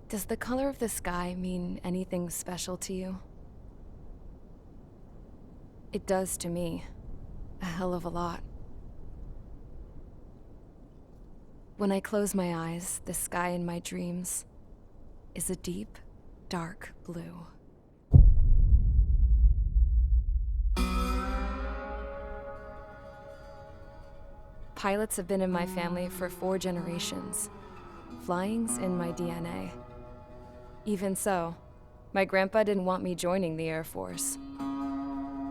Does the color of the sky mean anything special to you? It does to me. A hell of a lot. When I close my eyes, the sky in my dreams is a deep, dark blue. Pilots have been in my family for 4 generations. Flying's in my DNA. Even so, my grandpa didn't want me joining the Air Force.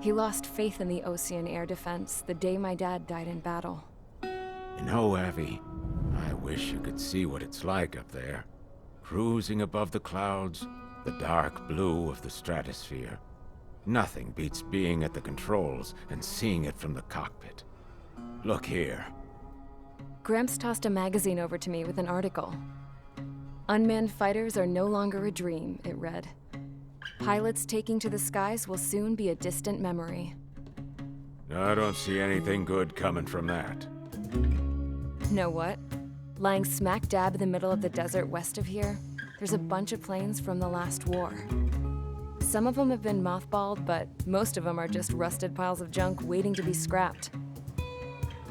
He lost faith in the Ocean Air Defense the day my dad died in battle. You know, Abby, I wish you could see what it's like up there. Cruising above the clouds, the dark blue of the stratosphere. Nothing beats being at the controls and seeing it from the cockpit. Look here. Gramps tossed a magazine over to me with an article. Unmanned fighters are no longer a dream, it read. Pilots taking to the skies will soon be a distant memory. I don't see anything good coming from that. Know what? Lying smack dab in the middle of the desert west of here, there's a bunch of planes from the last war. Some of them have been mothballed, but most of them are just rusted piles of junk waiting to be scrapped.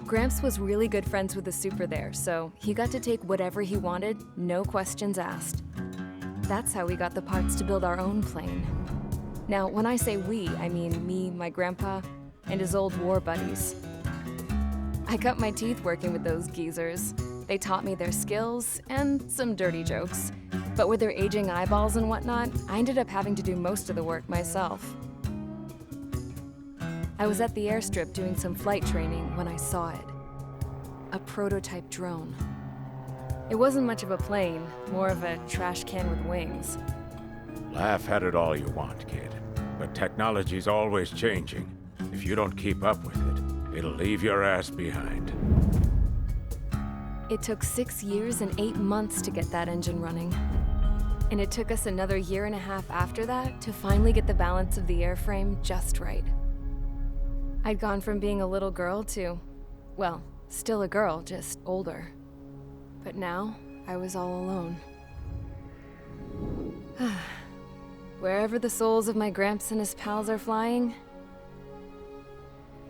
Gramps was really good friends with the super there, so he got to take whatever he wanted, no questions asked. That's how we got the parts to build our own plane. Now, when I say we, I mean me, my grandpa, and his old war buddies. I cut my teeth working with those geezers. They taught me their skills and some dirty jokes. But with their aging eyeballs and whatnot, I ended up having to do most of the work myself. I was at the airstrip doing some flight training when I saw it. A prototype drone. It wasn't much of a plane, more of a trash can with wings. Laugh at it all you want, kid. But technology's always changing. If you don't keep up with it, it'll leave your ass behind. It took 6 years and 8 months to get that engine running. And it took us another 1.5 years after that to finally get the balance of the airframe just right. I'd gone from being a little girl to, well, still a girl, just older. But now, I was all alone. Wherever the souls of my Gramps and his pals are flying,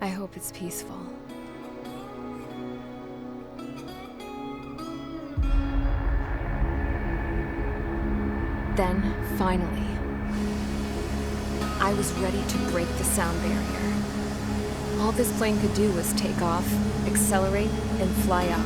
I hope it's peaceful. Then, finally, I was ready to break the sound barrier. All this plane could do was take off, accelerate, and fly up.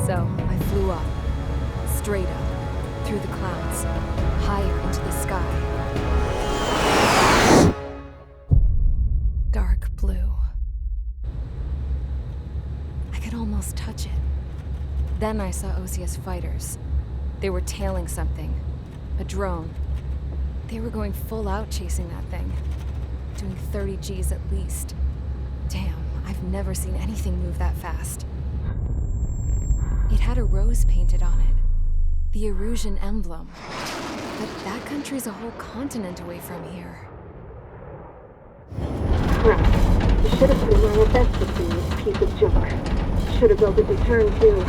So, I flew up, straight up, through the clouds, higher into the sky. Dark blue. I could almost touch it. Then I saw Osius fighters. They were tailing something. A drone. They were going full out chasing that thing. Doing 30 Gs at least. Damn, I've never seen anything move that fast. It had a rose painted on it. The Erusian emblem. But that country's a whole continent away from here. Crap. You should have been where your best would be, this piece of junk. Should have built a return too.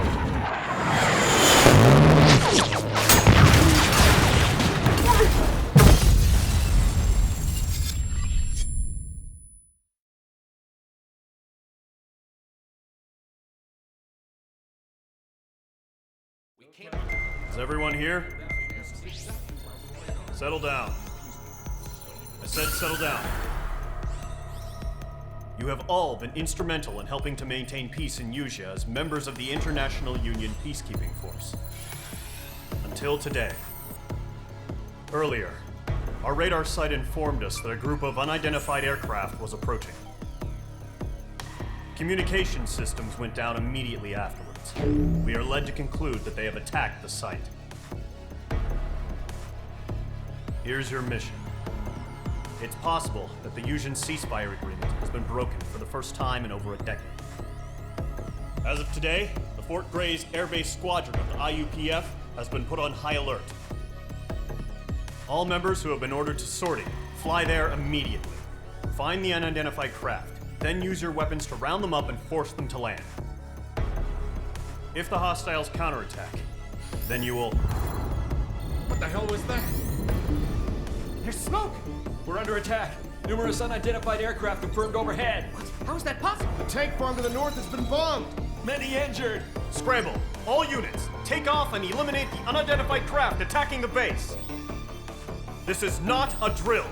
Is everyone here? Settle down. I said settle down. You have all been instrumental in helping to maintain peace in Usea as members of the International Union Peacekeeping Force. Until today. Earlier, Our radar site informed us that a group of unidentified aircraft was approaching. Communication systems went down immediately afterwards. We are led to conclude that they have attacked the site. Here's your mission. It's possible that the Yuuzhan ceasefire agreement has been broken for the first time in over a decade. As of today, the Fort Gray's Air Base Squadron of the IUPF has been put on high alert. All members who have been ordered to sortie, fly there immediately. Find the unidentified craft, then use your weapons to round them up and force them to land. If the hostiles counterattack, then you will... What the hell was that? There's smoke! We're under attack. Numerous unidentified aircraft confirmed overhead. What? How is that possible? The tank farm to the north has been bombed! Many injured. Scramble! All units, take off and eliminate the unidentified craft attacking the base! This is not a drill!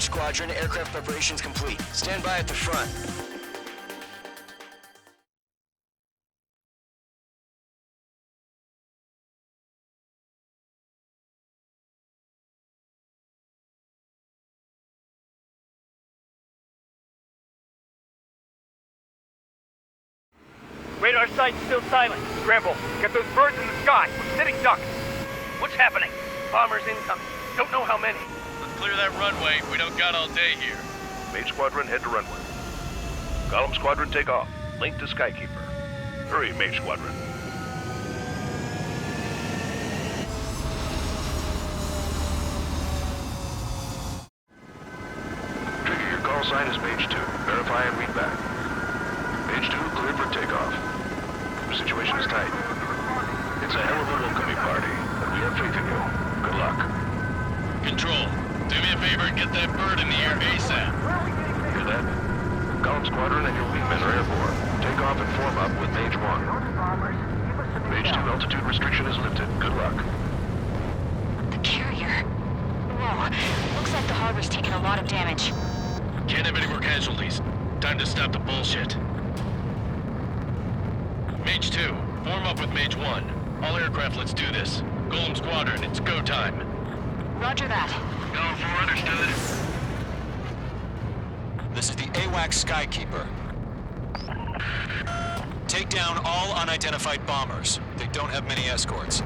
Squadron, aircraft preparations complete. Stand by at the front. Radar site's still silent. Scramble. Get those birds in the sky. We're sitting ducks. What's happening? Bombers incoming. Don't know how many. Clear that runway. We don't got all day here. Mage Squadron, head to runway. Column Squadron, take off. Link to Skykeeper. Hurry, Mage Squadron. Trigger, your call sign is Mage 2. Verify and read back. Mage 2, cleared for takeoff. The situation is tight. It's a hell of a welcoming party, but we have faith in you. Good luck. Control. Do me a favor and get that bird in the air ASAP. Hear that? Column Squadron and your wingmen are airborne. Take off and form up with Mage 1. Mage 2 altitude restriction is lifted. Good luck. The carrier. Whoa. Looks like the harbor's taken a lot of damage. Can't have any more casualties. Time to stop the bullshit. Mage 2, form up with Mage 1. All aircraft, let's do this. Golem Squadron, it's go time. Roger that. Going for understood. This is the AWACS Skykeeper. Take down all unidentified bombers. They don't have many escorts.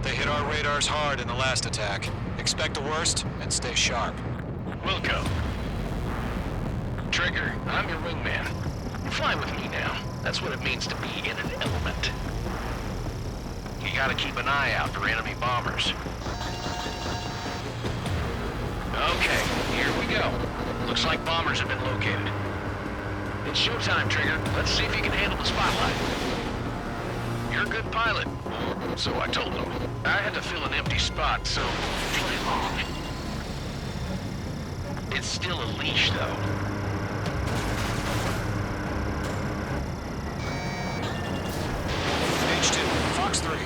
They hit our radars hard in the last attack. Expect the worst and stay sharp. Wilco. Trigger, I'm your wingman. Fly with me now. That's what it means to be in an element. You gotta keep an eye out for enemy bombers. Okay, here we go. Looks like bombers have been located. It's showtime, Trigger. Let's see if you can handle the spotlight. You're a good pilot. So I told them. I had to fill an empty spot, so play along. It's still a leash, though. H2, Fox 3.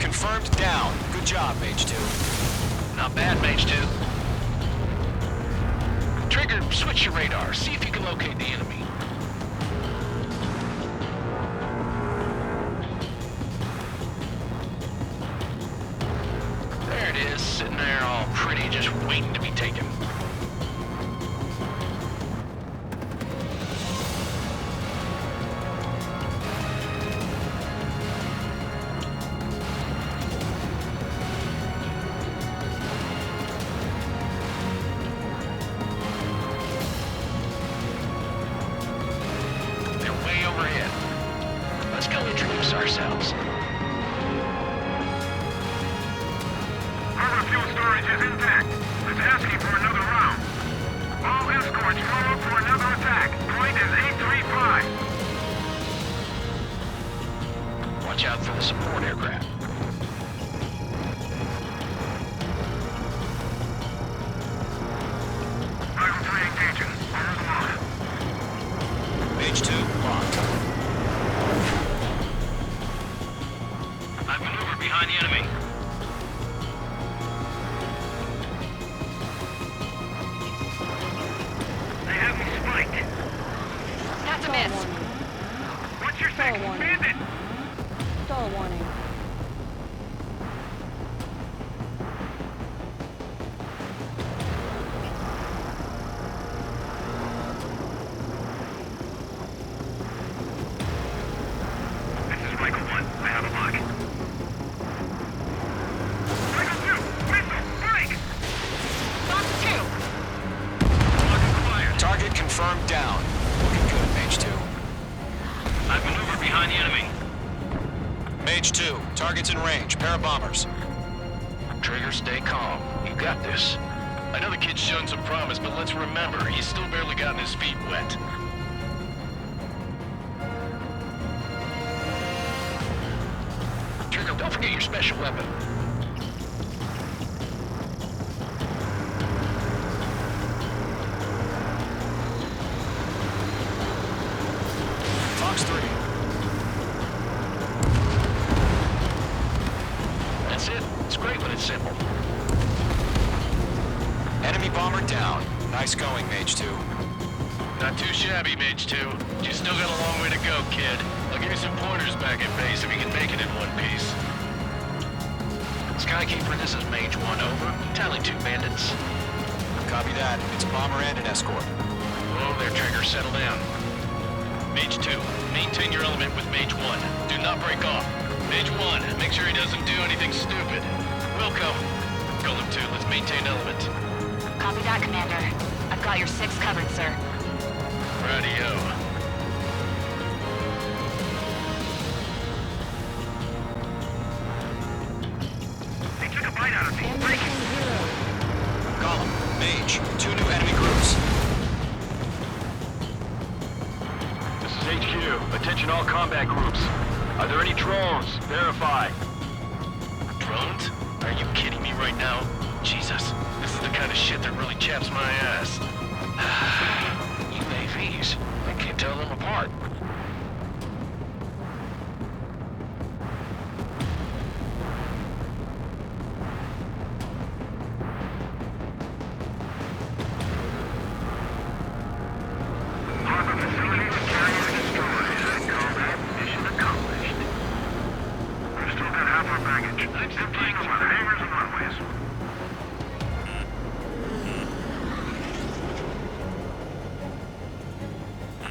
Confirmed down. Good job, Mage 2. Not bad, Mage 2. Trigger, switch your radar. See if you can locate the enemy. There it is, sitting there all pretty, just waiting to be taken. Ourselves. Harbor fuel storage is intact. It's asking for another round. All escorts follow for another attack. Point is 835. Watch out for the support aircraft. Rifle 3 engaging. Hold on. Mage 2, locked. I've maneuvered behind the enemy. They have me spiked. That's a miss. What's your six? Bandit! Stall warning. This is Michael 1. I have a lock. Michael 2! Missile! Break! Fox 2. Lock acquired. Target confirmed down. Looking good, Mage 2. I've maneuvered behind the enemy. Mage 2, target's in range. Pair of bombers. Trigger, stay calm. You got this. I know the kid's shown some promise, but let's remember, he's still barely gotten his feet wet. Trigger, don't forget your special weapon. Fox 3. That's it. It's great when it's simple. Enemy bomber down. Nice going, Mage 2. Not too shabby, Mage 2. You still got a long way to go, kid. I'll give you some pointers back at base if you can make it in one piece. Skykeeper, this is Mage 1, over. Tally 2 bandits. Copy that. It's a bomber and an escort. Whoa there, Trigger. Settle down. Mage 2, maintain your element with Mage 1. Do not break off. Mage 1, make sure he doesn't do anything stupid. Welcome. Golem 2, let's maintain element. Copy that, Commander. I've got your 6 covered, sir. Radio. They took a bite out of me. Break it. Column, Mage, 2 new enemy groups. This is HQ. Attention all combat groups. Are there any drones? Verify. Drones? Are you kidding me right now? Jesus, this is the kind of shit that really chaps my ass. UAVs. I can't tell them apart. Harbor facility and carrier destroyed. Combat mission accomplished. We've still got half our baggage. Emptying them on hangars and runways.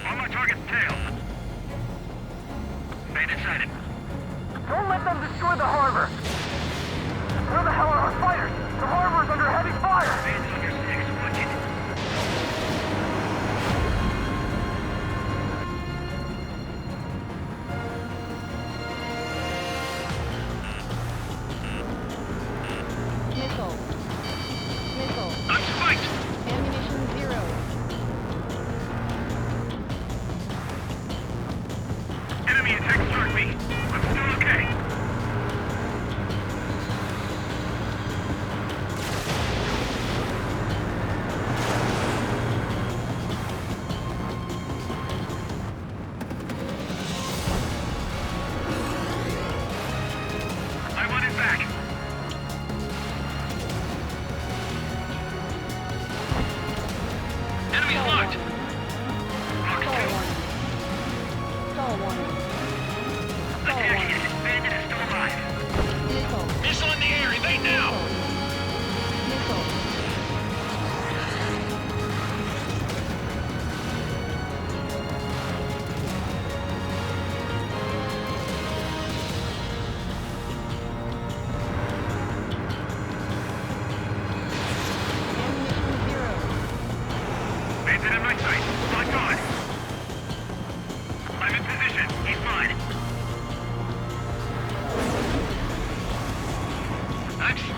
On my target's tail. Bandit sighted. Don't let them destroy the harbor. Where the hell are our fighters? The harbor is under heavy fire. Bandits on your 6. Watch it. Missile. Missile. I'm spiked. Ammunition 0. Enemy attack struck me. I'm still okay.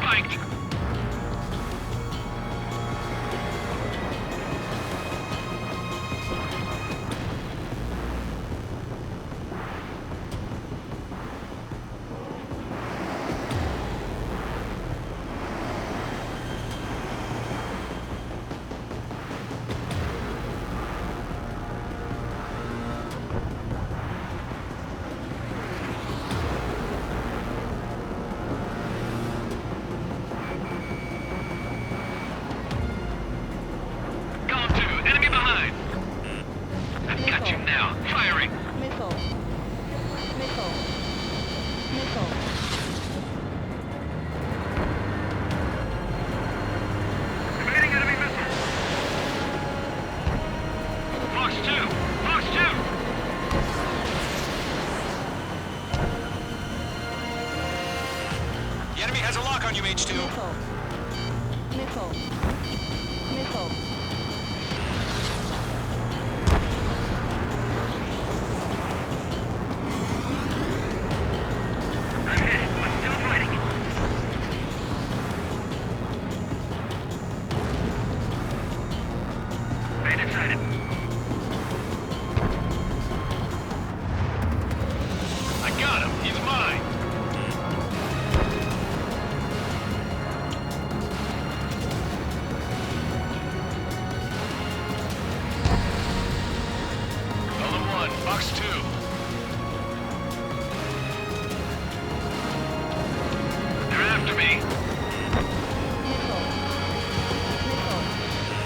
spiked! Enemy behind! I've got you now. Firing! Missile. Missile. Missile. Evading enemy missile! Fox 2! Fox 2! The enemy has a lock on you, H2. Missile. Missile. Missile. I'm hit, but still fighting. Bandit sighted. I got him. He's mine. Golem 1, Fox 2. They're after me. Missile. Missile.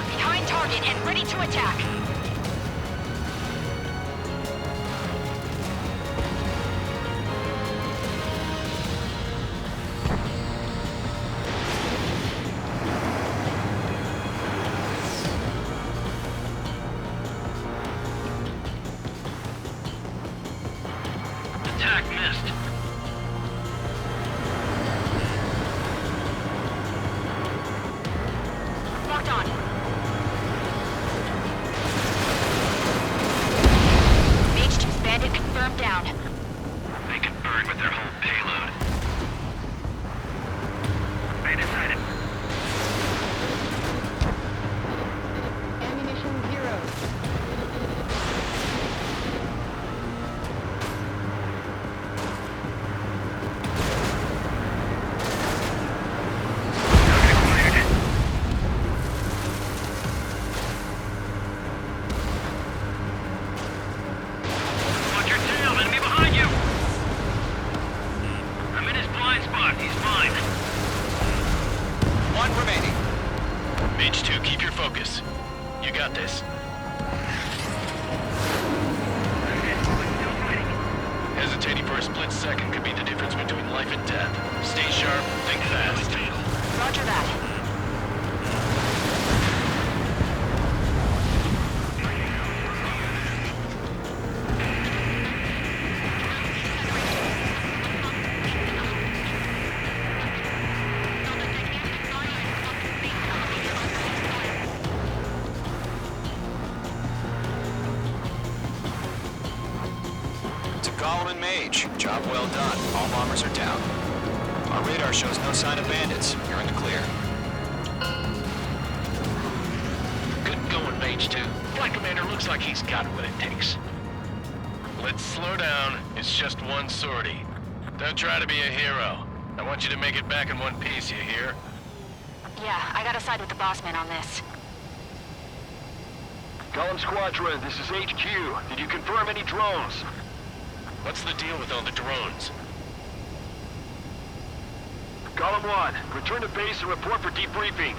Behind target and ready to attack. Attack missed. Locked on. H2's bandit confirmed down. They can burn with their whole payload. Bandit sighted. Ammunition 0. Watch your tail, enemy behind you! I'm in his blind spot, he's mine. One remaining. H2, keep your focus. You got this. Hesitating for a split second could be the difference between life and death. Stay sharp, think fast. Roger that. To Golem and Mage. Job well done. All bombers are down. Our radar shows no sign of bandits. You're in the clear. Good going, Mage 2. Flight Commander looks like he's got what it takes. Let's slow down. It's just one sortie. Don't try to be a hero. I want you to make it back in one piece, you hear? Yeah, I gotta side with the boss man on this. Golem Squadron, this is HQ. Did you confirm any drones? What's the deal with all the drones? Golem 1, return to base and report for debriefing.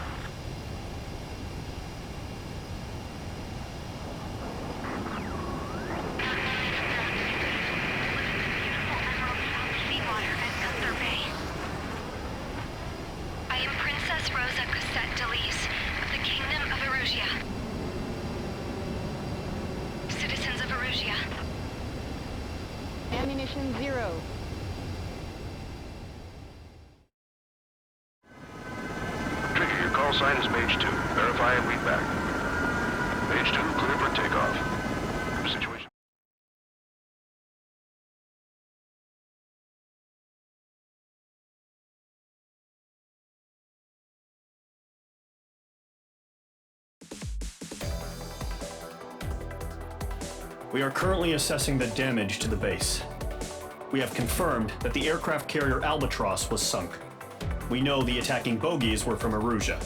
I am Princess Rosa Cassette Delise of the Kingdom of Erusia. Citizens of Erusia. Ammunition 0. Trigger, your call sign is Mage 2. Verify and read back. Mage 2, clear for takeoff. Situation. We are currently assessing the damage to the base. We have confirmed that the aircraft carrier Albatross was sunk. We know the attacking bogies were from Erusia.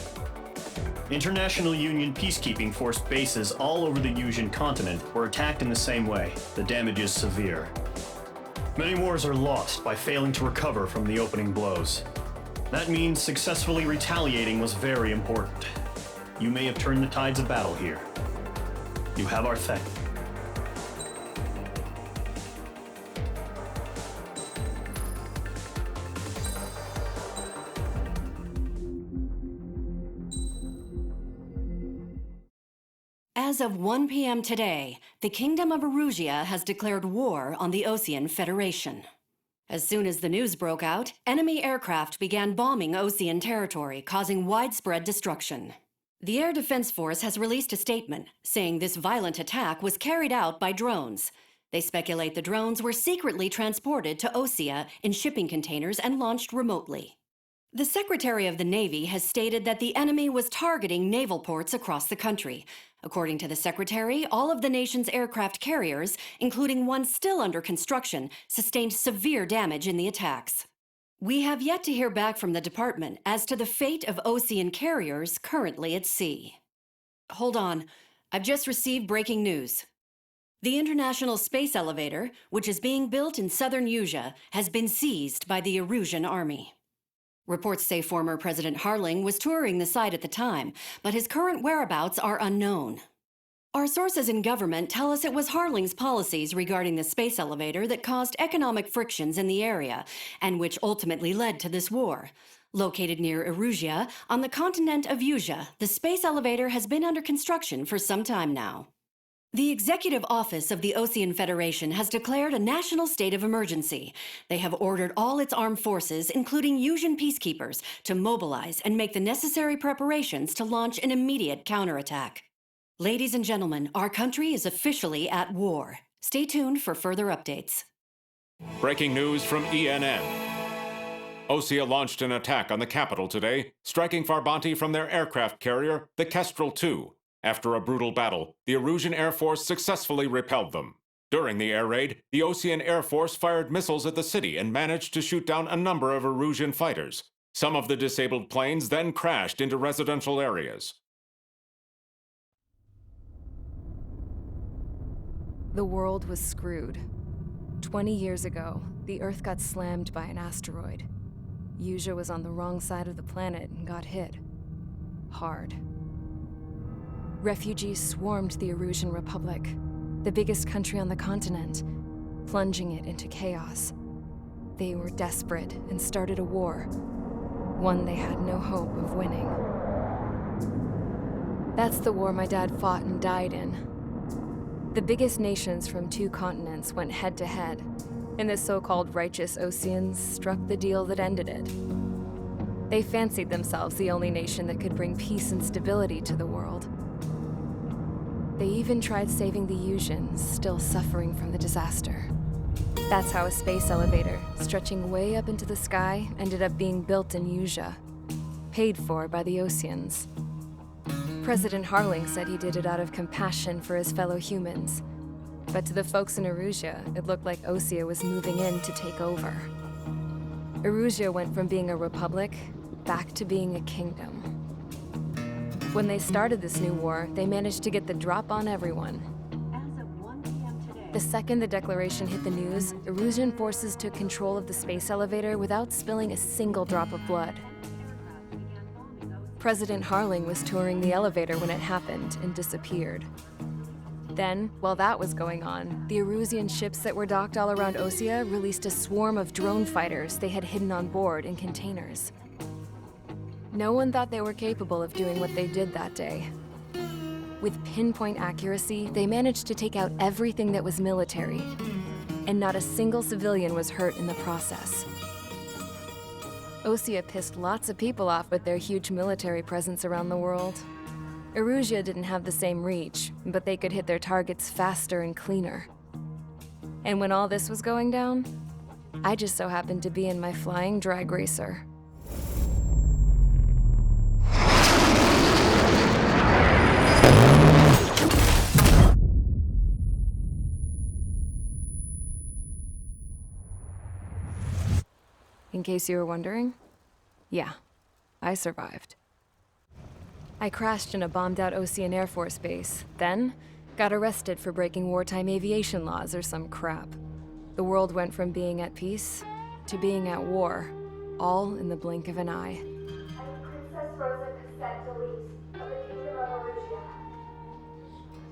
International Union peacekeeping force bases all over the Yusian continent were attacked in the same way. The damage is severe. Many wars are lost by failing to recover from the opening blows. That means successfully retaliating was very important. You may have turned the tides of battle here. You have our thanks. As of 1 p.m. today, the Kingdom of Erusia has declared war on the Osean Federation. As soon as the news broke out, enemy aircraft began bombing Osean territory, causing widespread destruction. The Air Defense Force has released a statement saying this violent attack was carried out by drones. They speculate the drones were secretly transported to Osea in shipping containers and launched remotely. The Secretary of the Navy has stated that the enemy was targeting naval ports across the country. According to the Secretary, all of the nation's aircraft carriers, including one still under construction, sustained severe damage in the attacks. We have yet to hear back from the department as to the fate of Osean carriers currently at sea. Hold on, I've just received breaking news. The International Space Elevator, which is being built in southern Yusia, has been seized by the Erusian army. Reports say former President Harling was touring the site at the time, but his current whereabouts are unknown. Our sources in government tell us it was Harling's policies regarding the space elevator that caused economic frictions in the area, and which ultimately led to this war. Located near Erusia, on the continent of Yusia, the space elevator has been under construction for some time now. The Executive Office of the Osean Federation has declared a national state of emergency. They have ordered all its armed forces, including Yusian peacekeepers, to mobilize and make the necessary preparations to launch an immediate counterattack. Ladies and gentlemen, our country is officially at war. Stay tuned for further updates. Breaking news from ENN. Osea launched an attack on the capital today, striking Farbanti from their aircraft carrier, the Kestrel II. After a brutal battle, the Erusian Air Force successfully repelled them. During the air raid, the Osean Air Force fired missiles at the city and managed to shoot down a number of Erusian fighters. Some of the disabled planes then crashed into residential areas. The world was screwed. 20 years ago, the Earth got slammed by an asteroid. Yusia was on the wrong side of the planet and got hit. Hard. Refugees swarmed the Erusian Republic, the biggest country on the continent, plunging it into chaos. They were desperate and started a war, one they had no hope of winning. That's the war my dad fought and died in. The biggest nations from 2 continents went head-to-head, and the so-called righteous Oseans struck the deal that ended it. They fancied themselves the only nation that could bring peace and stability to the world. They even tried saving the Yusians, still suffering from the disaster. That's how a space elevator, stretching way up into the sky, ended up being built in Yusia, paid for by the Oseans. President Harling said he did it out of compassion for his fellow humans. But to the folks in Erusia, it looked like Osea was moving in to take over. Erusia went from being a republic back to being a kingdom. When they started this new war, they managed to get the drop on everyone. The second the declaration hit the news, Erusian forces took control of the space elevator without spilling a single drop of blood. President Harling was touring the elevator when it happened and disappeared. Then, while that was going on, the Erusian ships that were docked all around Osea released a swarm of drone fighters they had hidden on board in containers. No one thought they were capable of doing what they did that day. With pinpoint accuracy, they managed to take out everything that was military, and not a single civilian was hurt in the process. Osea pissed lots of people off with their huge military presence around the world. Erusia didn't have the same reach, but they could hit their targets faster and cleaner. And when all this was going down, I just so happened to be in my flying drag racer. In case you were wondering, yeah, I survived. I crashed in a bombed-out Ocean Air Force base, then got arrested for breaking wartime aviation laws or some crap. The world went from being at peace to being at war, all in the blink of an eye. I'm Princess Rosa Cassette Delise of the Kingdom of Erugia.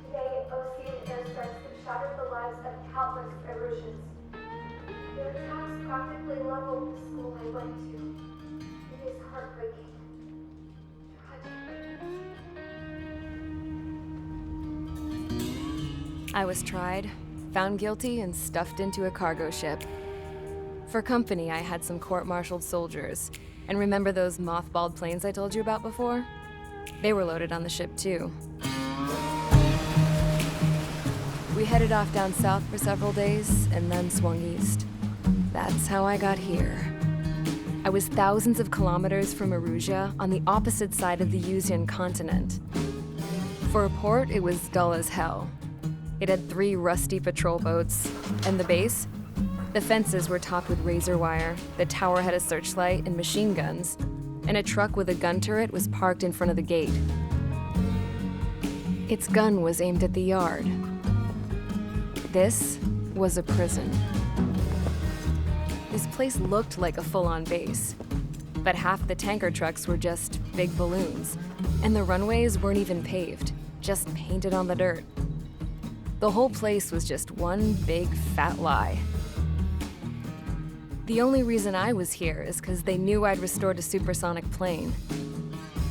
Today, Ocean airstrikes have shattered the lives of countless Erusians. Their attacks practically leveled the school I went to. It is heartbreaking. I was tried, found guilty, and stuffed into a cargo ship. For company, I had some court-martialed soldiers. And remember those mothballed planes I told you about before? They were loaded on the ship, too. We headed off down south for several days, and then swung east. That's how I got here. I was thousands of kilometers from Erugia, on the opposite side of the Yuzian continent. For a port, it was dull as hell. It had 3 rusty patrol boats, and the base? The fences were topped with razor wire, the tower had a searchlight and machine guns, and a truck with a gun turret was parked in front of the gate. Its gun was aimed at the yard. This was a prison. This place looked like a full-on base, but half the tanker trucks were just big balloons, and the runways weren't even paved, just painted on the dirt. The whole place was just one big fat lie. The only reason I was here is because they knew I'd restored a supersonic plane.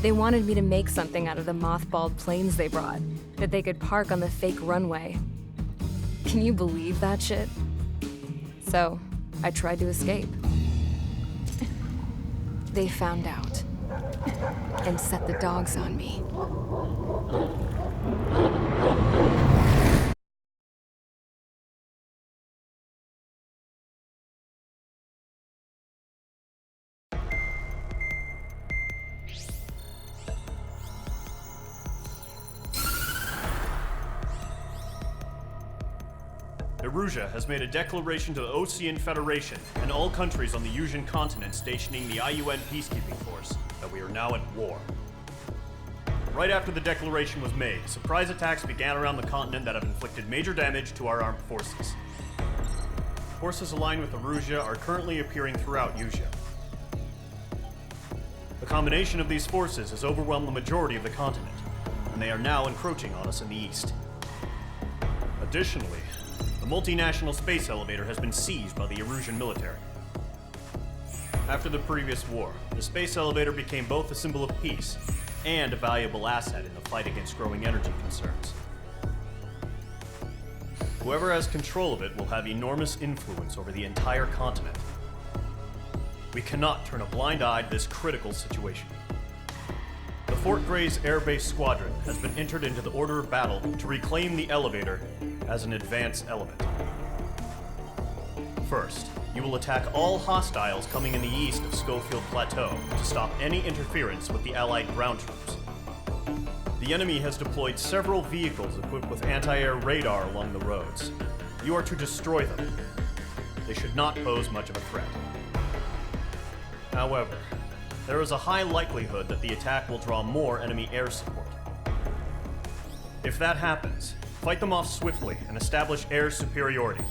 They wanted me to make something out of the mothballed planes they brought, that they could park on the fake runway. Can you believe that shit? So, I tried to escape. They found out and set the dogs on me. Erugia has made a declaration to the Ocean Federation and all countries on the Yuzian continent stationing the IUN peacekeeping force that we are now at war. Right after the declaration was made, surprise attacks began around the continent that have inflicted major damage to our armed forces. Forces aligned with Erugia are currently appearing throughout Yusia. The combination of these forces has overwhelmed the majority of the continent, and they are now encroaching on us in the east. Additionally, the multinational space elevator has been seized by the Erusian military. After the previous war, the space elevator became both a symbol of peace and a valuable asset in the fight against growing energy concerns. Whoever has control of it will have enormous influence over the entire continent. We cannot turn a blind eye to this critical situation. The Fort Gray's Air Base Squadron has been entered into the order of battle to reclaim the elevator as an advance element. First, you will attack all hostiles coming in the east of Schofield Plateau to stop any interference with the Allied ground troops. The enemy has deployed several vehicles equipped with anti-air radar along the roads. You are to destroy them. They should not pose much of a threat. However, there is a high likelihood that the attack will draw more enemy air support. If that happens, fight them off swiftly and establish air superiority.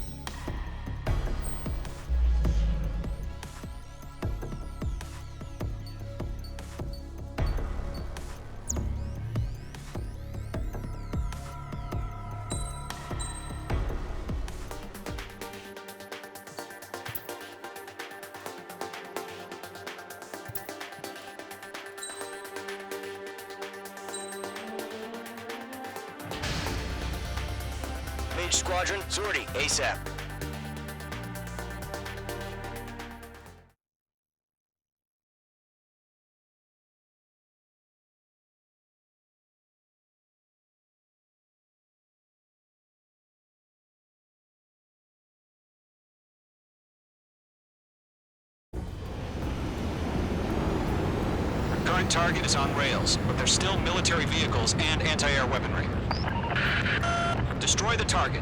Mage Squadron, sortie, ASAP. Current target is on rails, but there's still military vehicles and anti-air weaponry. Destroy the target.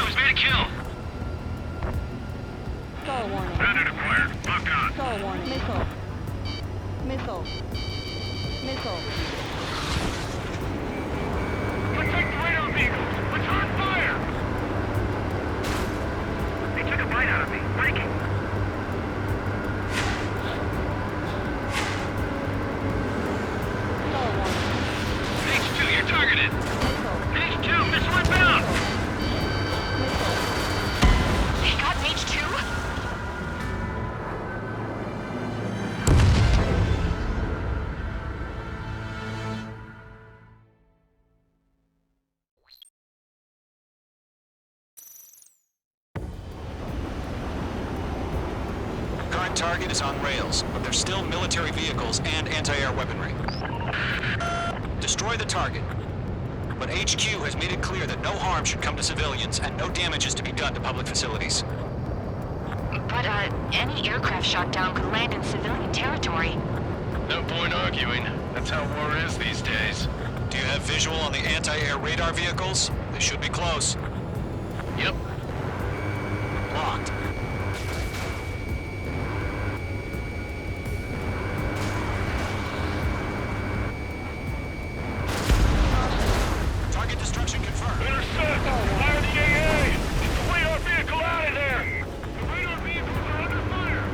H2 has made a kill. Skull warning. Bandit acquired. Locked on. Skull warning. Missile. Missile. Missile. Protect the radar vehicles! Return fire! They took a bite out of me. Breaking. Skull warning. H2, you're targeted. Missile. H2, missile inbound! Missile. They got H2? Current target is on rails, but there's still military vehicles and anti-air weaponry. Destroy the target. But HQ has made it clear that no harm should come to civilians and no damage is to be done to public facilities. But, any aircraft shot down could land in civilian territory. No point arguing. That's how war is these days. Do you have visual on the anti-air radar vehicles? They should be close. Yep. Locked. Target destruction confirmed. Intercept! Fire the AA! Get the radar vehicle out of there! The radar vehicles are under fire!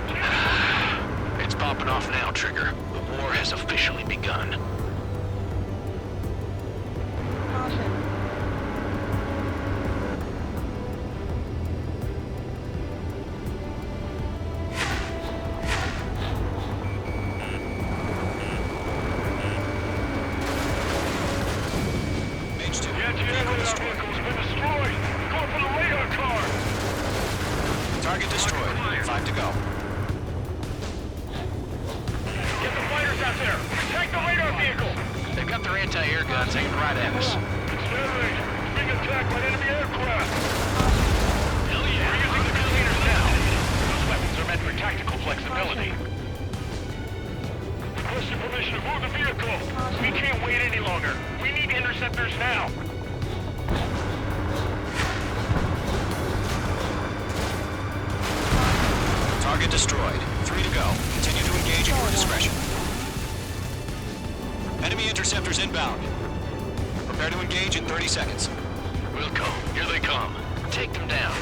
It's popping off now, Trigger. The war has officially begun. Caution. H2. The anti-air radar vehicle's been destroyed! Go for the radar car! Target destroyed. 5 to go. Get the fighters out there! Protect the radar vehicle! They've got their anti-air guns aimed right at us. It's damage! Being attacked by enemy aircraft! Hell yeah. We're using the containers now! Those weapons are meant for tactical flexibility. Requesting permission to move the vehicle! We can't wait any longer! We need interceptors now! Target destroyed. 3 to go. Continue to engage at your discretion. Enemy interceptors inbound. Prepare to engage in 30 seconds. We'll come. Here they come. Take them down.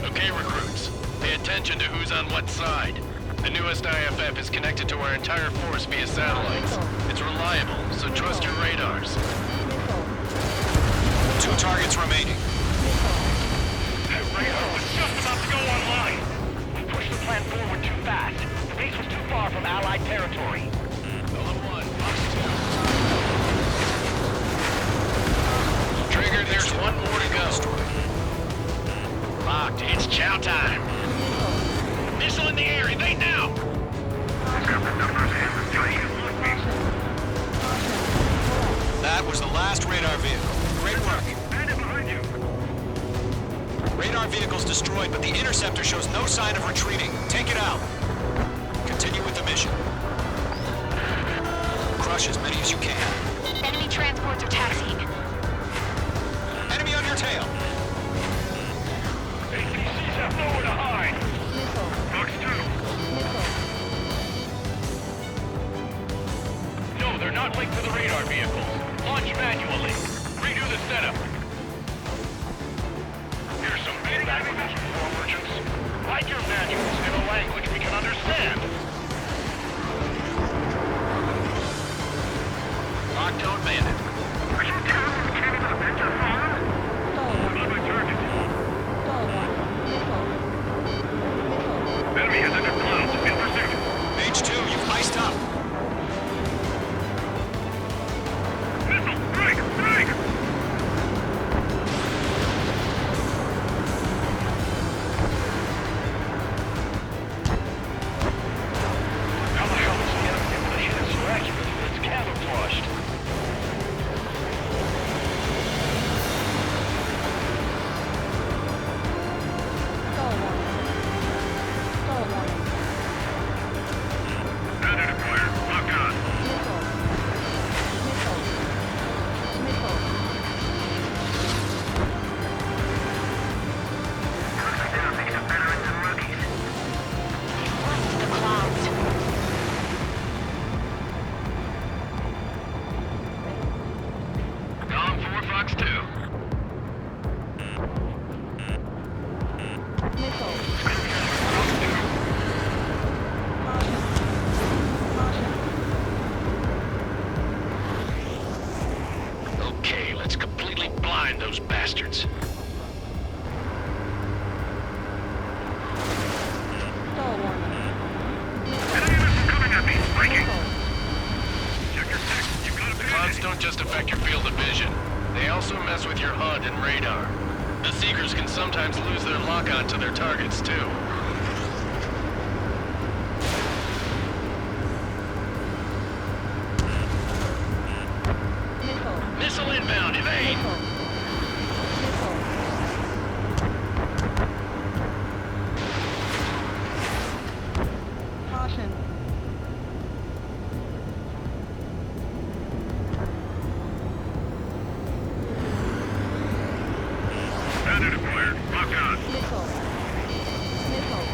Okay, recruits. Pay attention to who's on what side. The newest IFF is connected to our entire force via satellites. It's reliable, so trust your radars. Missile. 2 targets remaining. That radar was just about to go online. We pushed the plan forward too fast. The base was too far from Allied territory. Golem 1, Fox 2. Trigger, there's one more to go. Locked. It's chow time. Missile in the air. Evade now. That was the last radar vehicle. Great work. Radar vehicle's destroyed, but the interceptor shows no sign of retreating. Take it out. Continue with the mission. Crush as many as you can. Enemy transports are taxiing. Enemy on your tail. APCs have nowhere to hide. Missile. Fox 2. Missile. No, they're not linked to the radar vehicles. Launch manually. Redo the setup. Here's some feedback from those war merchants. Write your manuals in a language we can understand. Locked on bandit. Are you terrible cannon of Avenger fire? Skull warning. On my target. Skull warning. Missile. Missile. Enemy has entered clouds. In pursuit. H2, you've iced up. Missile! Strike! Strike! How the hell is the enemy able to hit it so accurately that it's camouflaged? Fox 2. Missile. Caution. Okay, let's completely blind those bastards. Stall warning. The clouds don't just affect your field of vision. They also mess with your HUD and radar. The Seekers can sometimes lose their lock-on to their targets, too. Missile. Missile inbound, evade! Missile. Caution. Bandit acquired. Lock on. Missile. Missile.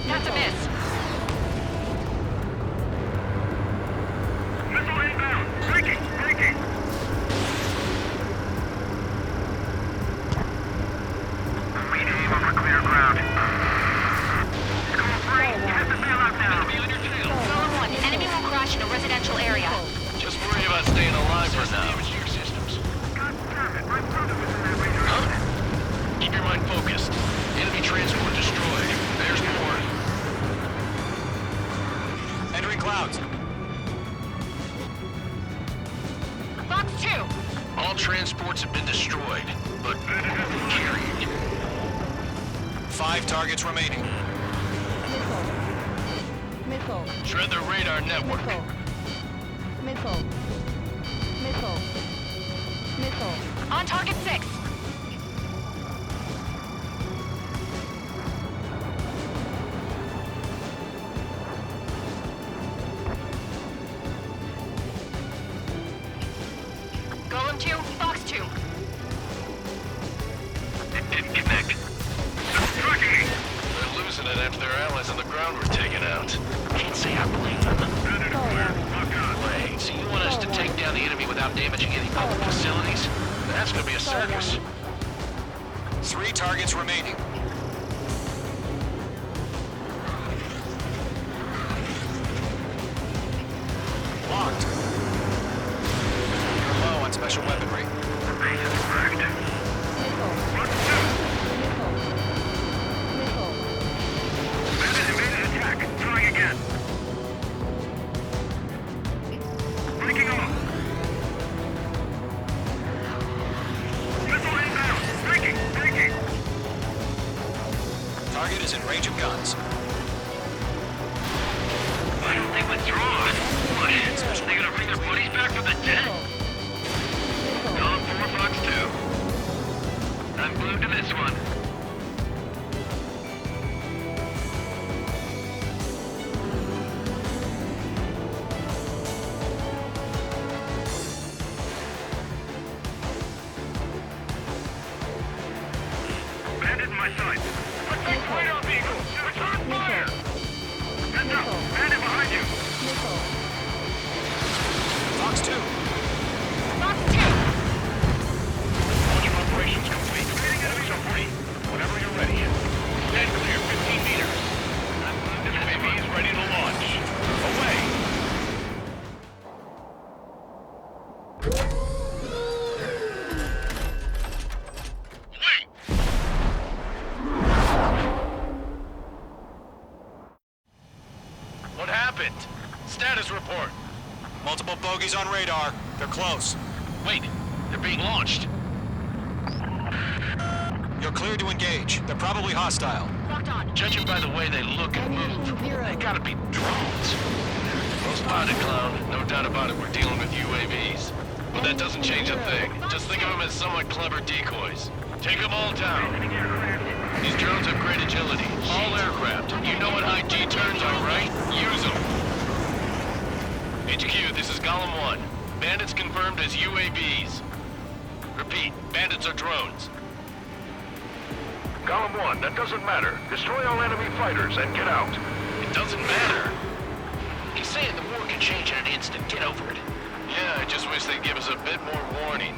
That's a miss. Missile inbound! Breaking! Breaking! We aim over clear ground. School 3, you have to bail out now. Enemy on your tail. Zone 1, enemy will crash in a residential area. Just worry about staying alive for now. Damage to your systems. God damn it, my brother was in that radar. Huh? Keep your mind focused. Enemy transport destroyed. There's more. Entering clouds. Fox 2. All transports have been destroyed, but carried. 5 targets remaining. Missile. Missile. Shred the radar network. Missile. Missile. Missile. Missile. On target 6. Golem 2, Fox 2. It didn't connect. They're tracking me. They're losing it after their allies on the ground were taken out. Can't say I blame them. Wait, so you want us to take down the enemy without damaging any public facilities? That's gonna be a circus. 3 targets remaining. Locked. You're low on special weaponry. Missile. Missile. Bandit evaded attack. Trying again. Breaking off. Missile inbound. Breaking. Breaking. Target is in range of guns. Why don't they withdraw? What? They gonna bring their buddies back from the dead? Golem 4, Fox 2. I'm glued to this one. Bandit in my sight. Protect flight off, Eagle! Return fire! Heads up! Bandit behind you! Missile. Fox 2. Fox 2. Launch operations complete. Creating enemy support. Whenever you're ready. Stand clear, 15 meters. This UAV is ready to launch. Away! Wait! What happened? Status report. Multiple bogies on radar. They're close. Wait, they're being launched. You're cleared to engage. They're probably hostile. Locked on. Judging by the way they look and move, they gotta be drones. Well spotted, Clown. No doubt about it, we're dealing with UAVs. But that doesn't change a thing. Just think of them as somewhat clever decoys. Take them all down. These drones have great agility. All aircraft. You know what high G turns are, right? Use them. HQ, this is Golem 1. Bandits confirmed as UAVs. Repeat, bandits are drones. Golem 1, that doesn't matter. Destroy all enemy fighters and get out. It doesn't matter. He's saying the war can change in an instant. Get over it. Yeah, I just wish they'd give us a bit more warning.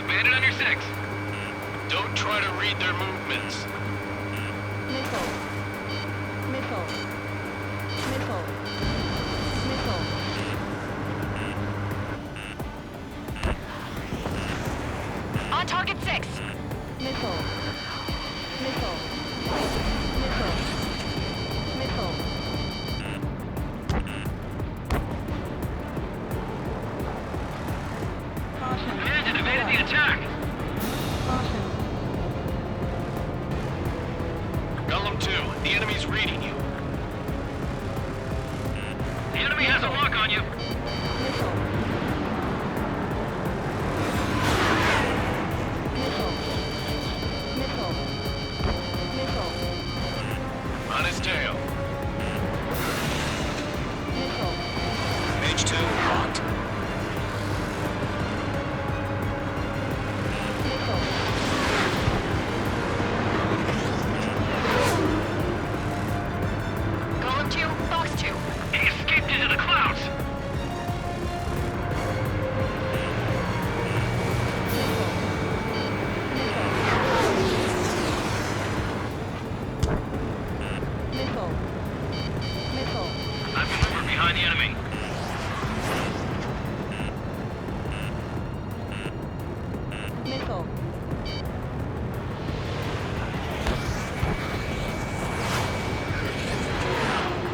Bandit on your 6. Don't try to read their movements. Missile. Missile. Missile. Missile. On target 6. Missile. Missile. Missile. Missile. Caution. Bandit evaded the attack. Caution. Golem 2, the enemy's reading you. The enemy has a lock on you. Missile. Missile. Missile. Missile. On his tail. Missile. Page 2 locked. Missile. Golem 2, Fox 2. He escaped into the clouds. Missile. Missile. I've maneuvered behind the enemy. Missile.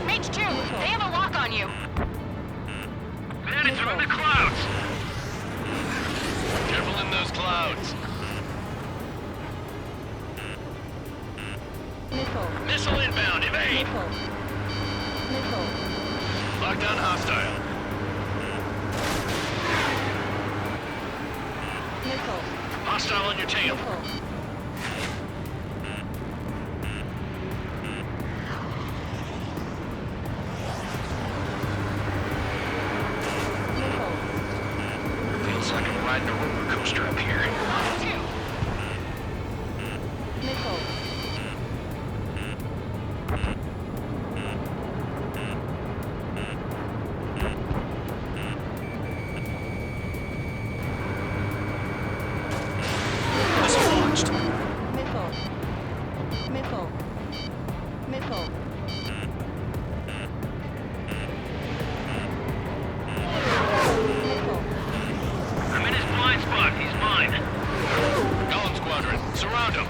Mage 2, they have a lock on you. Bandits are in the clouds. Careful in those clouds. Missile. Missile inbound, evade. Missile. Missile. Lockdown hostile. Missile. Hostile on your tail. Missile. Missile. Feels like I'm riding a roller coaster up here. Fox 2. Missile. Missile launched. Missile. Missile. Missile. Missile. I'm in his blind spot. He's mine. Golem Squadron, surround him.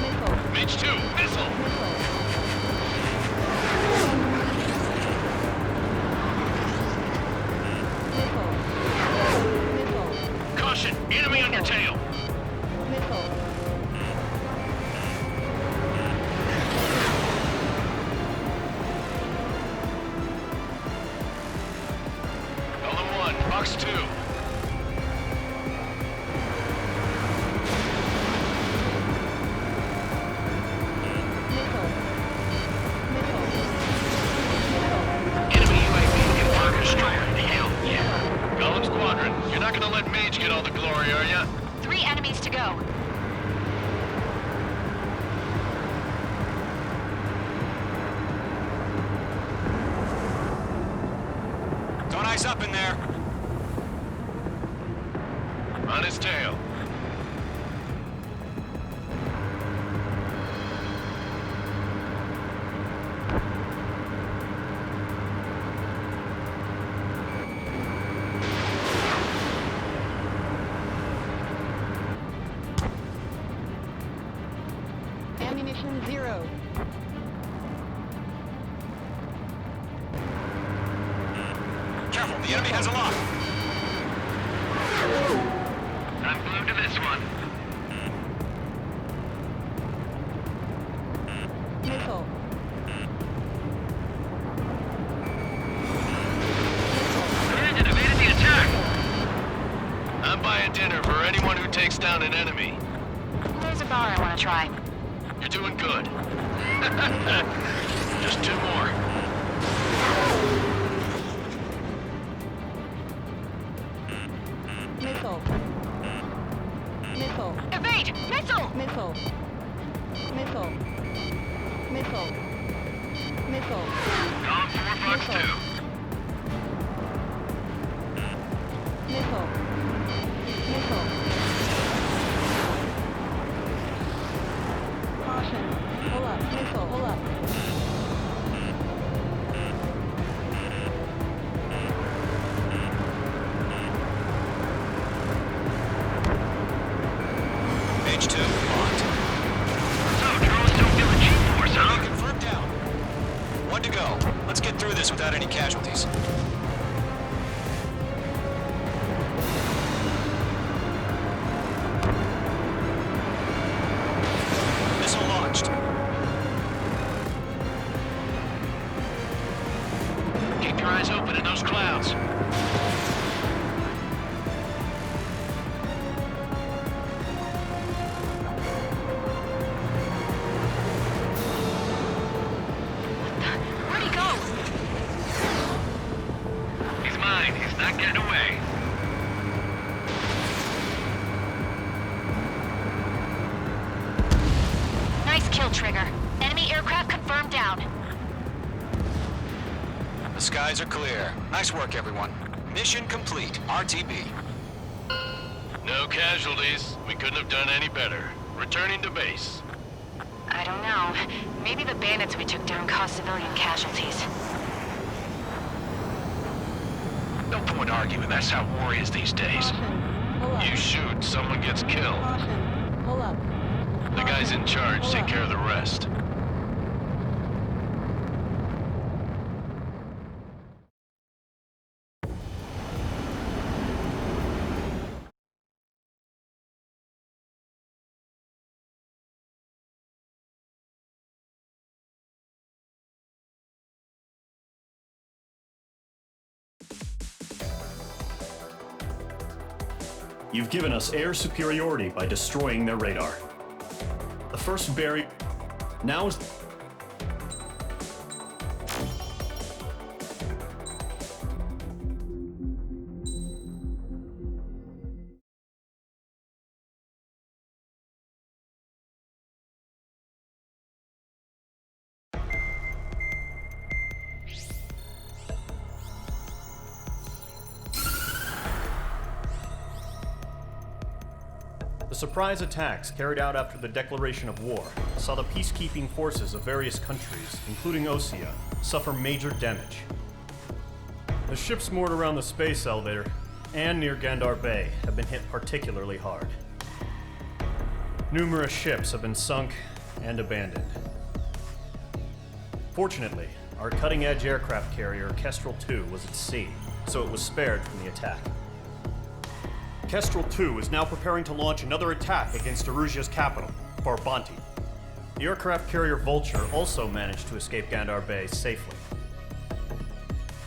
Missile. Mage 2, missile. Missile. Missile. Missile. Caution, enemy on your tail. Missile. Golem 1, Fox 2. Missile. Missile. Enemy UAV can orchestrate. Hell yeah. Golem Squadron, you're not gonna let Mage get all the glory, are ya? 3 enemies to go. Don't ice up in there. On his tail. Ammunition 0. Careful, the enemy has a lock. I'm glued to this one. Missile. Bandit evaded the attack. I'm buying dinner for anyone who takes down an enemy. There's a bar I want to try. You're doing good. Just 2 more. Missile. Missile. Evade! Missile! Missile. Missile. Missile. Missile. Column 4, Fox 2. Missile. Missile. Caution. Pull up. Missile. Pull up. H2, locked. So, drones don't feel the G-force, huh? Confirmed down. One to go. Let's get through this without any casualties. Missile launched. Keep your eyes open in those clouds. Where'd he go? He's mine. He's not getting away. Nice kill, Trigger. Enemy aircraft confirmed down. The skies are clear. Nice work, everyone. Mission complete. RTB. No casualties. We couldn't have done any better. Returning to base. I don't know. Maybe the bandits we took down caused civilian casualties. No point arguing. That's how war is these days. Caution. Pull up. You shoot, someone gets killed. Caution. Pull up. The guys in charge Pull take up. care of the rest. You've given us air superiority by destroying their radar. The first barrier... Now is... The surprise attacks carried out after the declaration of war saw the peacekeeping forces of various countries, including Osea, suffer major damage. The ships moored around the space elevator and near Gandar Bay have been hit particularly hard. Numerous ships have been sunk and abandoned. Fortunately, our cutting-edge aircraft carrier Kestrel II was at sea, so it was spared from the attack. Kestrel II is now preparing to launch another attack against Erusia's capital, Farbanti. The aircraft carrier Vulture also managed to escape Gandar Bay safely.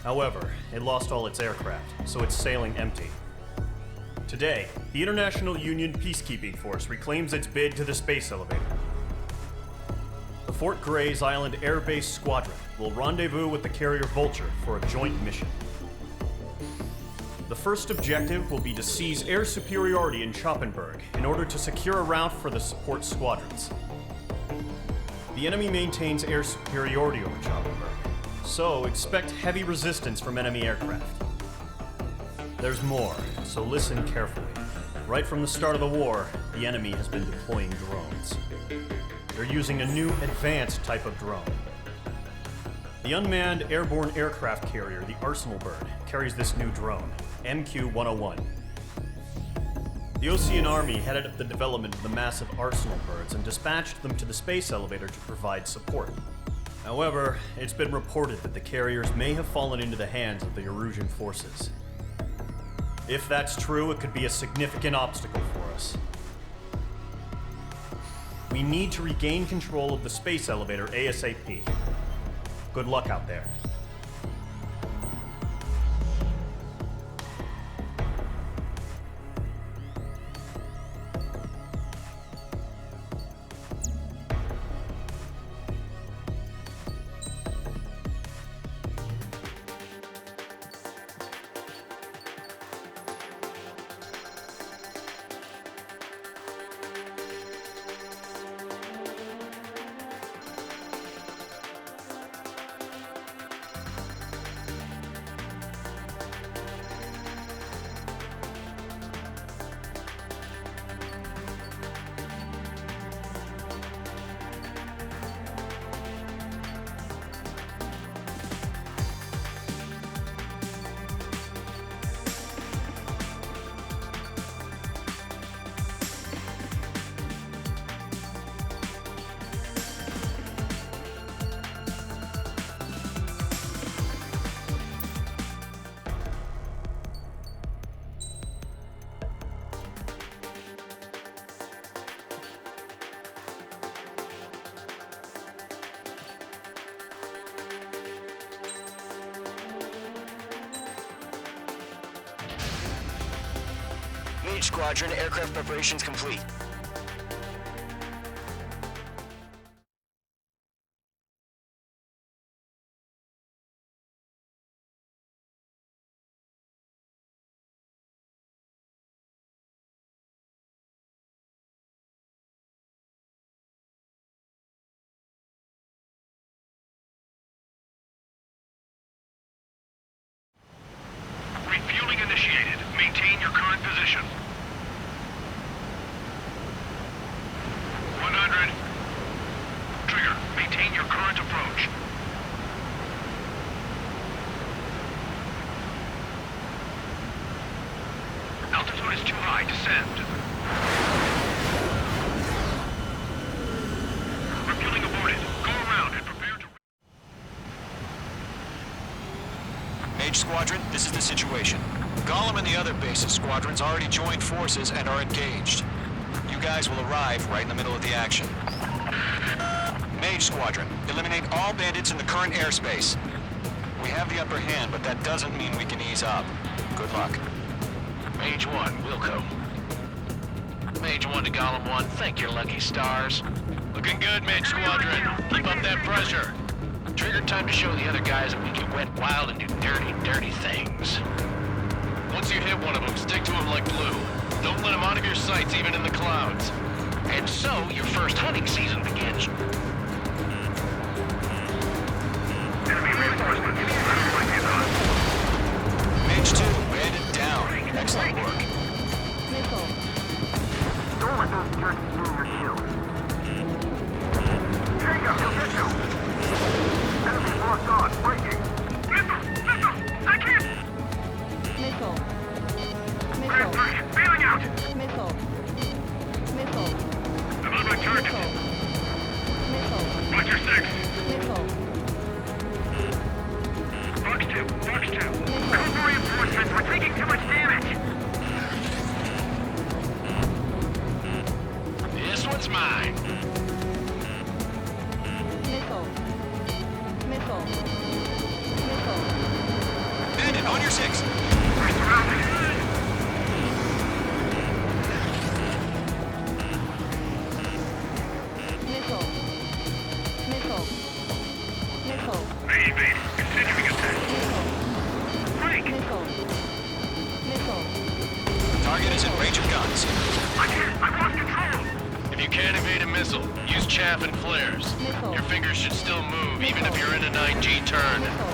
However, it lost all its aircraft, so it's sailing empty. Today, the International Union Peacekeeping Force reclaims its bid to the space elevator. The Fort Gray's Island Air Base Squadron will rendezvous with the carrier Vulture for a joint mission. The first objective will be to seize air superiority in Schoppenberg in order to secure a route for the support squadrons. The enemy maintains air superiority over Schoppenberg, so expect heavy resistance from enemy aircraft. There's more, so listen carefully. Right from the start of the war, the enemy has been deploying drones. They're using a new advanced type of drone. The unmanned airborne aircraft carrier, the Arsenal Bird, carries this new drone, MQ-101. The Osean Army headed up the development of the massive Arsenal Birds and dispatched them to the space elevator to provide support. However, it's been reported that the carriers may have fallen into the hands of the Erusian forces. If that's true, it could be a significant obstacle for us. We need to regain control of the space elevator ASAP. Good luck out there. Mage Squadron, aircraft preparations complete. Refueling initiated. Maintain your current position. 100. Trigger, maintain your current approach. Altitude is too high. Descend. Refueling aborted. Go around and prepare to... Mage Squadron, this is the situation. Gollum and the other bases squadrons already joined forces and are engaged. You guys will arrive right in the middle of the action. Mage Squadron, eliminate all bandits in the current airspace. We have the upper hand, but that doesn't mean we can ease up. Good luck. Mage 1, Wilco. Mage 1 to Gollum 1, thank your lucky stars. Looking good, Mage Squadron. Keep up that pressure. Trigger, time to show the other guys that we can wet wild and do dirty, dirty things. Once you hit one of them, stick to him like glue. Don't let him out of your sights, even in the clouds. And so, your first hunting season begins. Enemy reinforcements. Mage 2, bandit down. Excellent work. Missile. Don't let those jerks steal your kill. Jacob, he'll get you. Enemy locked on. Breaking. Missile! I can't! Missile. Missile. Bailing out! Missile. Missile. I'm on my target. Missile. Watch your six. Missile. Fox 2. Fox 2. Call for reinforcements. We're taking too much damage. This one's mine. Missile. Missile. Missile. Bandit, on your 6. We're surrounded. Missile. Missile. Missile. Evade. Continuing attack. Break. Missile. Missile. Target is in range of guns. I can't. I've lost control. If you can't evade a missile, use chaff and flares. Missile. Your fingers should still move, even if you're in a 9G turn. Missile.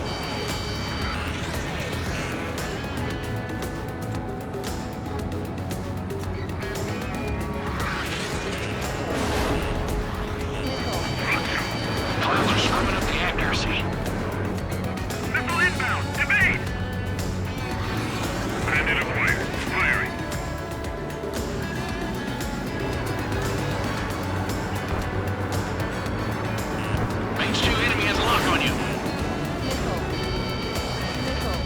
Clouds are scrubbing up the accuracy. Missile inbound. Evade. Bandit acquired. Firing. Mage 2 enemy has a lock on you. Missile. Missile.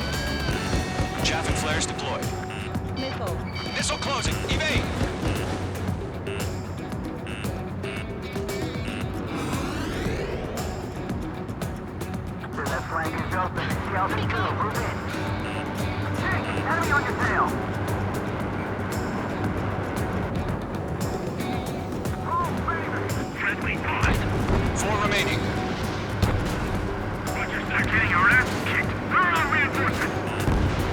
Chaff and flares deployed. Missile. Missile closing. Evade. The left flank is open. Shelby 2. Move in. Jake, enemy on your tail. Oh, baby. Friendly pause. 4 remaining. Roger, start getting our ass kicked. Throw on reinforcements.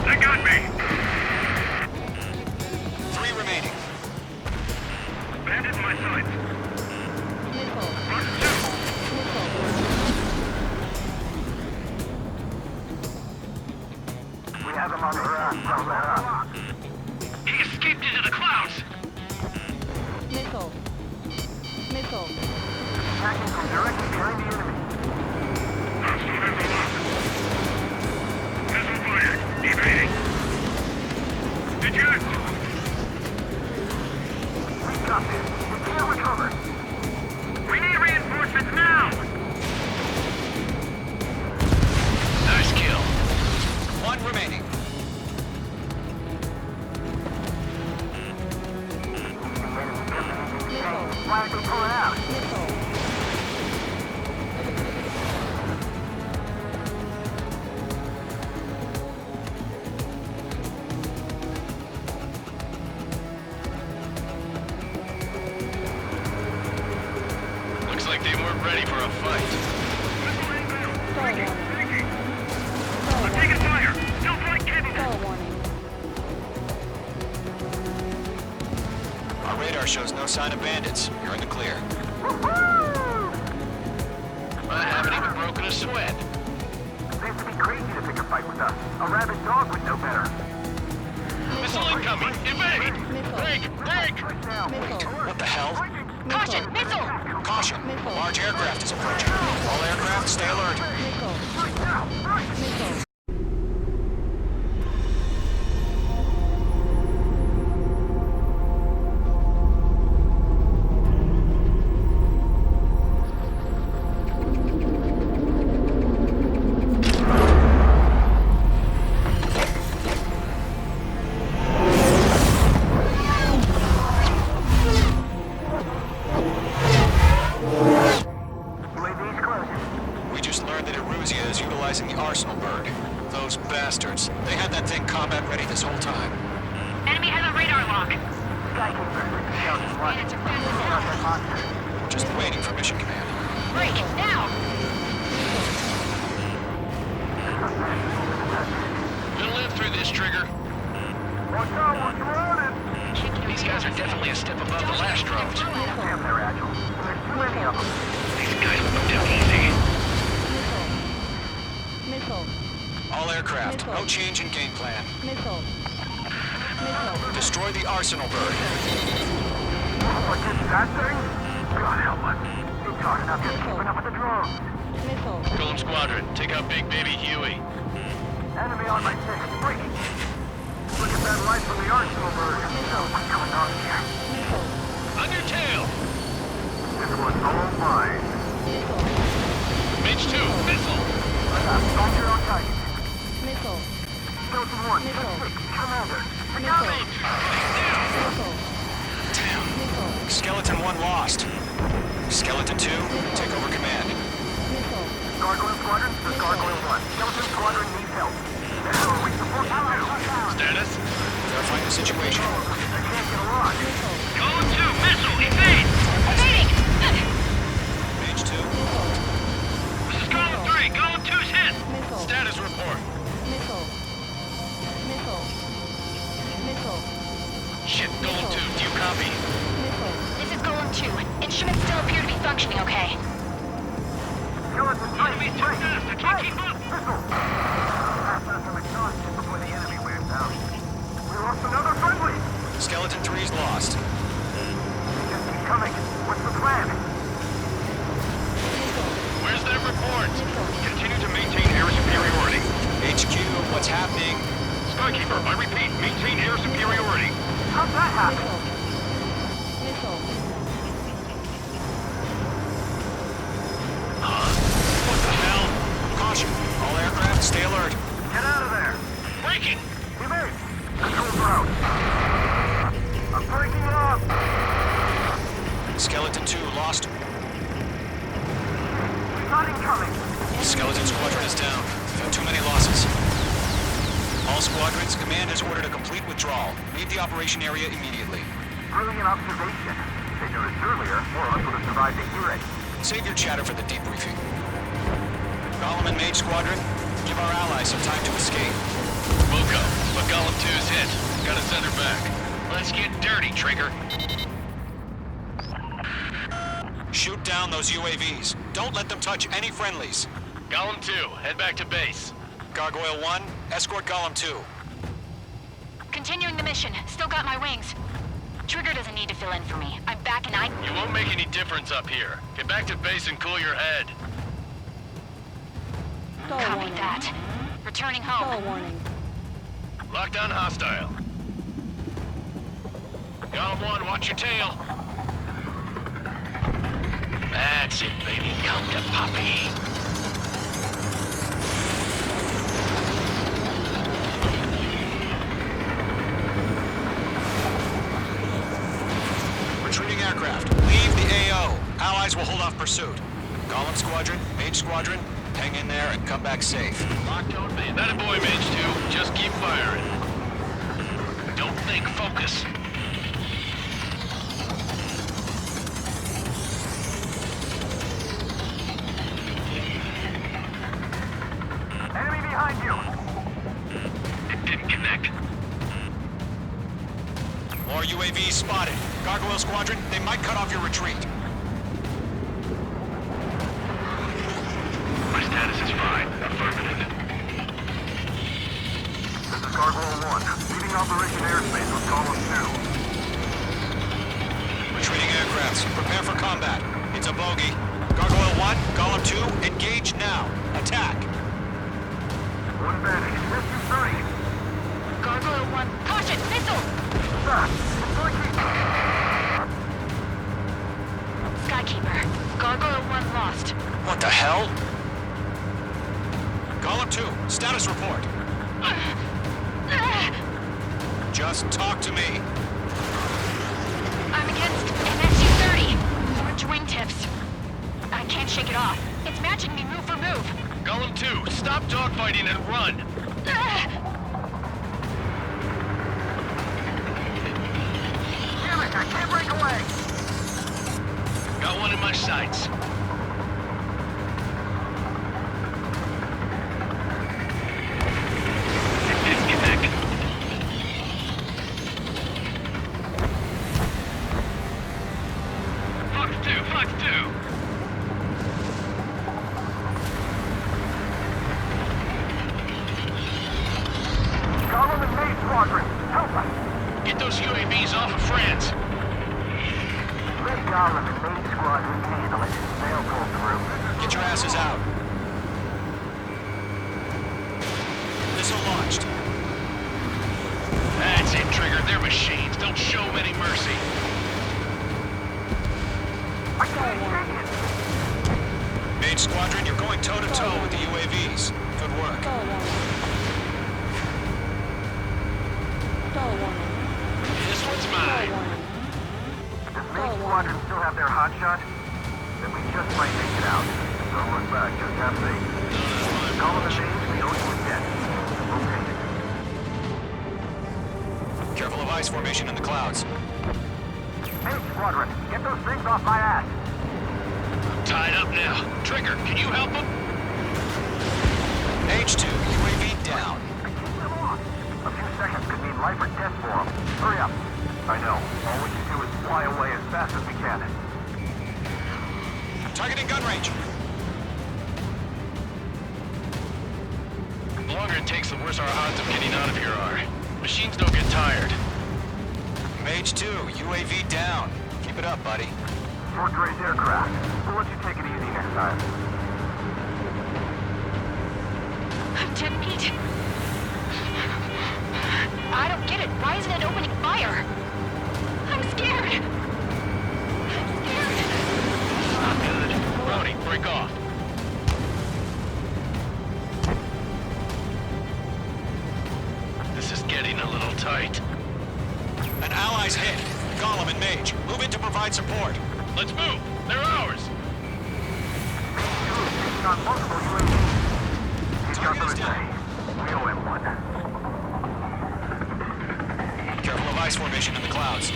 They got me. 3 remaining. Bandit in my sights. Missile. Roger 2. We have him on the run. Don't let up. He escaped into the clouds. Missile. Missile. Attacking from directly behind the enemy. Missile fired. Evading. Did you? We got this. We can't recover. We need reinforcements now. Nice kill. 1 remaining. Why are they pulling out? Missile. like they weren't ready for a fight. I'm taking fire! Still flight capable! Our radar shows no sign of bandits. You're in the clear. I haven't even broken a sweat. Seems to be crazy to pick a fight with us. A rabid dog would know better. Missile incoming! Evade! Break! What the hell? Caution! Missile! Caution! A large aircraft is approaching. All aircraft, stay alert. We just learned that Eruzia is utilizing the Arsenal bird. Those bastards. They had that thing combat ready this whole time. Enemy has a radar lock. Just waiting for mission command. Break! Now! We'll live through this, Trigger. Watch out, what's running? These guys are definitely a step above the last drones. Damn, they're agile. There's too many of them. These guys will go down easy. Missile. All aircraft, no change in game plan. Missile. Destroy the Arsenal bird. What is that thing? God help us. It's hard enough just keeping up with the drones. Missile. Golem Squadron, take out Big Baby Huey. Enemy on my 6. Breaking. Look at that light from the Arsenal bird. What's going on here? On your tail! This one's all mine. Mage 2, missile! Back here on target. Missile. Skeleton 1, Missile. 6, Commander. Missile. Missile. Damn. Missile. Skeleton 1 lost. Skeleton 2, take over command. Missile. Gargoyle Squadron, this is Gargoyle 1. Skeleton Squadron needs help. The hell are we supposed to do? Status? Verifying the situation. I can't get a lock. Golem 2, missile, evade! Evading! Mage 2, This is Golem 3, Golem 2's hit! Missile. Status report. Missile. Missile. Missile. Shit, Golem 2, do you copy? Missile. This is Golem 2. Instruments still appear to be functioning okay. Skeleton 3, Enemy's too fast, I can't keep up! Missile. Pass out some exhaustion before the enemy wears out. We lost another friendly. Skeleton 3's lost. Just keep coming. What's the plan? Where's that report? Continue to maintain air superiority. HQ, what's happening? Skykeeper, I repeat, maintain air superiority. How'd that happen? Missile. What the hell? Caution, all aircraft, stay alert. Get out of there. Breaking! Evade. Control ground. I'm breaking up. Skeleton 2 lost. Not incoming. Skeleton Squadron is down. We've had too many losses. All squadrons, command has ordered a complete withdrawal. Leave the operation area immediately. Brilliant observation. If they noticed earlier, more of us would have survived to hear it. Save your chatter for the debriefing. Golem and Mage Squadron, give our allies some time to escape. We'll go, but Golem 2's hit. Gotta send her back. Let's get dirty, Trigger. Shoot down those UAVs. Don't let them touch any friendlies. Golem 2, head back to base. Gargoyle 1, escort Golem 2. Continuing the mission. Still got my wings. Trigger doesn't need to fill in for me. I'm back and You won't make any difference up here. Get back to base and cool your head. Stall Copy warning. that. Returning Stall home. warning. Lockdown hostile. Golem 1, watch your tail. That's it, baby. Come to Poppy. Retreating aircraft, leave the AO. Allies will hold off pursuit. Golem Squadron, Mage Squadron, hang in there and come back safe. Locked on me. That a boy, Mage 2. Just keep firing. Don't think, focus. More UAVs spotted. Gargoyle Squadron, they might cut off your retreat. My status is fine. Affirmative. This is Gargoyle 1. Leaving Operation Airspace with Column 2. Retreating aircrafts, prepare for combat. It's a bogey. Gargoyle 1, Column 2, engage now. Attack. One Vantage. Rescue 30. Gargoyle 1, caution, missile! Skykeeper, Gargoyle 1 lost. What the hell? Column 2, status report. Just talk to me. I'm against an SU-30. Orange wingtips. I can't shake it off. It's matching me move for move. Golem 2, stop dogfighting and run! Damn it, I can't break away! Got one in my sights. Disconnect. Fox 2, Fox 2! Column and Main Squadron, help us! Get those UAVs off of France! Let Column and Main Squadron handle it. They'll pull through. Get your asses out. Missile launched. That's it, Trigger. They're machines. Don't show them any mercy. I can't take it! Main Squadron, you're going toe-to-toe with the UAVs. Good work. This one's mine. Does Main Squadron still have their hotshot? Then we just might make it out. Don't look back, just have faith. Column and Main, we owe you a debt. Okay. Careful of ice formation in the clouds. Main Squadron, get those things off my ass! I'm tied up now. Trigger, can you help them? H2, UAV down. A few seconds could mean life or death for them. Hurry up. I know. All we can do is fly away as fast as we can. Targeting gun range. The longer it takes, the worse our odds of getting out of here are. Machines don't get tired. Mage 2, UAV down. Keep it up, buddy. Fort Gray's aircraft. We'll let you take it easy next time. I'm dead meat. I don't get it. Why isn't it opening fire? I'm scared. I'm scared. Not good. Brody, break off. This is getting a little tight. An ally's hit. Golem and Mage, move in to provide support. Let's move. They're ours. He's got multiple UAVs. He's got them at bay. We owe him one. Careful of ice formation in the clouds.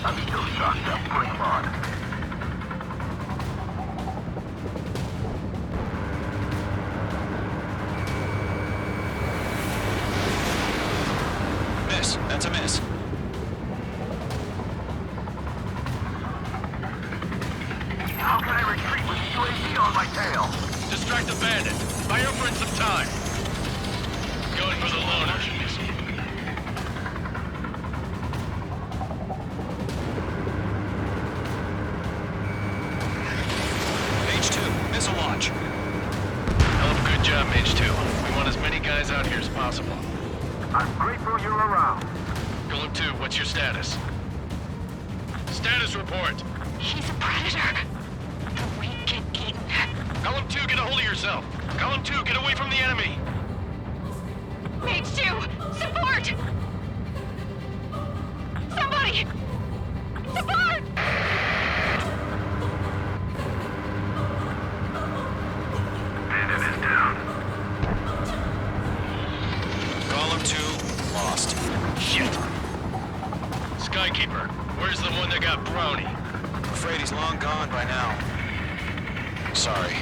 I'm still shocked up. Bring him on. Miss. That's a miss. How can I retreat with the UAV on my tail? Distract the bandit. Buy your friend some time. Going for the loner. Mage 2, missile launch. Hell of a good job, Mage 2. We want as many guys out here as possible. I'm grateful you're around. Golem 2, what's your status? Status report. He's a predator. The weak get eaten. Golem 2, get a hold of yourself. Golem 2, get away from the enemy. Mage 2, support! Somebody! Support! Bandit is down. Golem 2, lost. Shit. Skykeeper, where's the one that got Brownie? I'm afraid he's long gone by now. Sorry.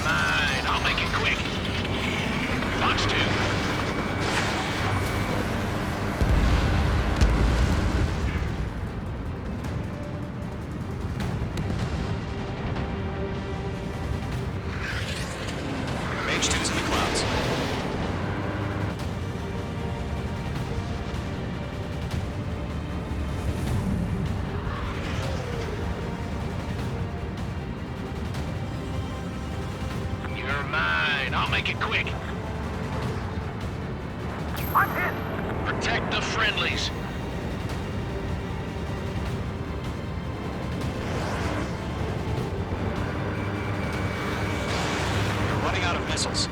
mine. I'll make it quick. Fox 2. Mage 2's in the clouds. You're mine. I'll make it quick. I'm hit. Protect the friendlies. We're running out of missiles.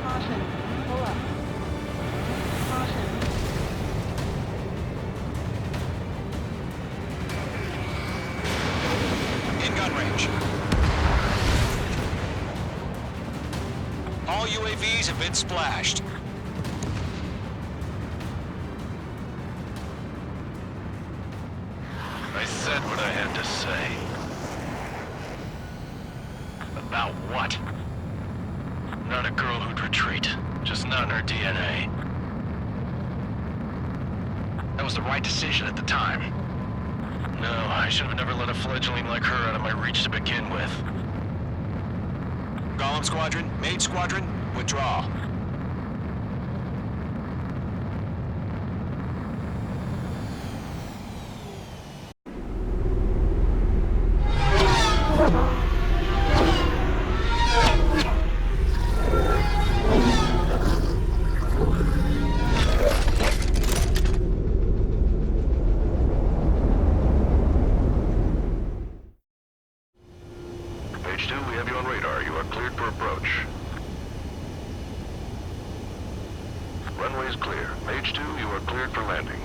Caution. Pull up. Caution. In gun range. All UAVs have been splashed. I said what I had to say. About what? Not a girl who'd retreat. Just not in her DNA. That was the right decision at the time. No, I should have never let a fledgling like her out of my reach to begin with. Golem Squadron, Mage Squadron, withdraw. Page 2, we have you on radar. You are cleared for approach. Runway is clear. Page 2, you are cleared for landing.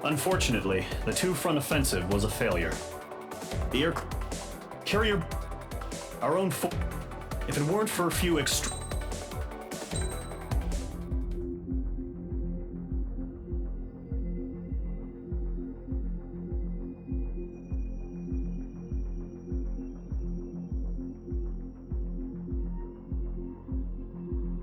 Unfortunately, the two-front offensive was a failure. The air carrier, our own if it weren't for a few